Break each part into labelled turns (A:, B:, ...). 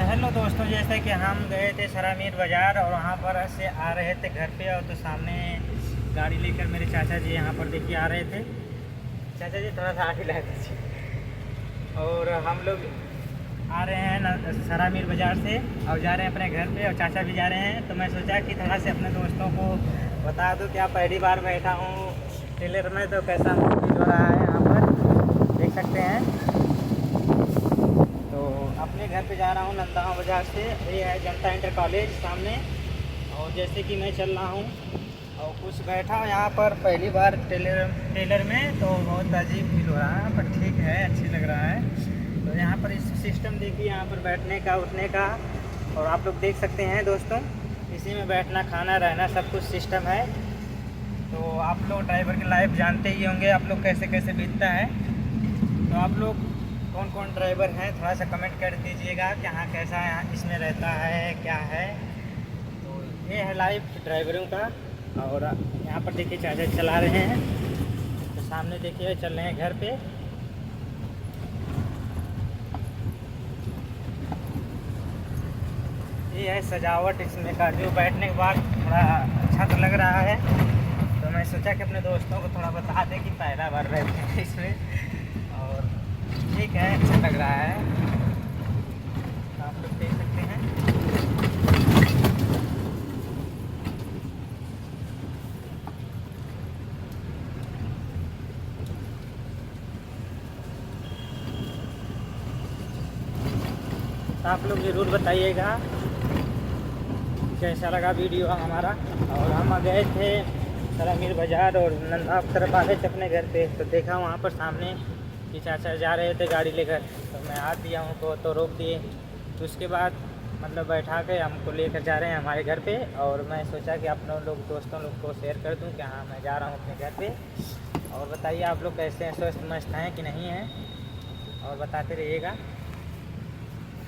A: तो हेलो दोस्तों, जैसे कि हम गए थे सरामीर बाज़ार और वहाँ पर से आ रहे थे घर पे, और तो सामने गाड़ी लेकर मेरे चाचा जी यहाँ पर देखिए आ रहे थे। चाचा जी थोड़ा सा आगे ला दीजिए। और हम लोग आ रहे हैं सरामीर बाज़ार से और जा रहे हैं अपने घर पे, और चाचा भी जा रहे हैं। तो मैं सोचा कि थोड़ा से अपने दोस्तों को बता दूं, क्या पहली बार बैठा हूँ ट्रेलर में तो कैसा फील हो रहा है। यहाँ पर देख सकते हैं। तो अपने घर पे जा रहा हूँ नंदगांव बाज़ार से। ये है जनता इंटर कॉलेज सामने। और जैसे कि मैं चल रहा हूँ और कुछ बैठा हूँ यहाँ पर पहली बार ट्रेलर में, तो बहुत अजीब फील हो रहा है, पर ठीक है, अच्छी लग रहा है। तो यहाँ पर इस सिस्टम देखिए, यहाँ पर बैठने का उठने का, और आप लोग देख सकते हैं दोस्तों, इसी में बैठना खाना रहना सब कुछ सिस्टम है। तो आप लोग ड्राइवर की लाइफ जानते ही होंगे, आप लोग कैसे कैसे बीतता है। तो आप लोग कौन कौन ड्राइवर हैं थोड़ा सा कमेंट कर दीजिएगा कि यहाँ कैसा यहाँ इसमें रहता है, क्या है। तो ये है लाइफ ड्राइवरों का। और यहाँ पर देखिए चाचा चला रहे हैं, तो सामने देखिए चल रहे हैं घर पे। ये है सजावट इसमें का, जो बैठने के बाद थोड़ा अच्छा तो लग रहा है। तो मैं सोचा कि अपने दोस्तों को थोड़ा बता दें कि पहला बार रहते हैं इसमें, और ठीक है, अच्छा लग रहा है। आप लोग देख सकते हैं। तो आप लोग ज़रूर बताइएगा कैसा लगा वीडियो हमारा। और हम गए थे सरामीर बाज़ार और नंदगांव तरफ आ रहे थे अपने घर पे, तो देखा वहाँ पर सामने कि चाचा जा रहे थे गाड़ी लेकर। तो मैं हाथ दिया उनको, तो रोक दिए। तो उसके बाद मतलब बैठा के हमको लेकर जा रहे हैं हमारे घर पे। और मैं सोचा कि अपने लोग दोस्तों लोग को शेयर कर दूं कि हाँ मैं जा रहा हूँ अपने घर पे। और बताइए आप लोग कैसे हैं, स्वस्थ मस्त हैं कि नहीं हैं, और बताते रहिएगा।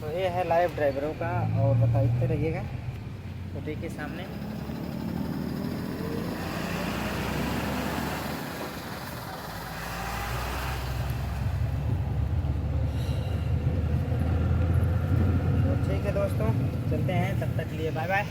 A: तो ये है लाइव ड्राइवरों का, और बताते रहिएगा। तो देखिए सामने दोस्तों, चलते हैं, तब तक के लिए बाय बाय।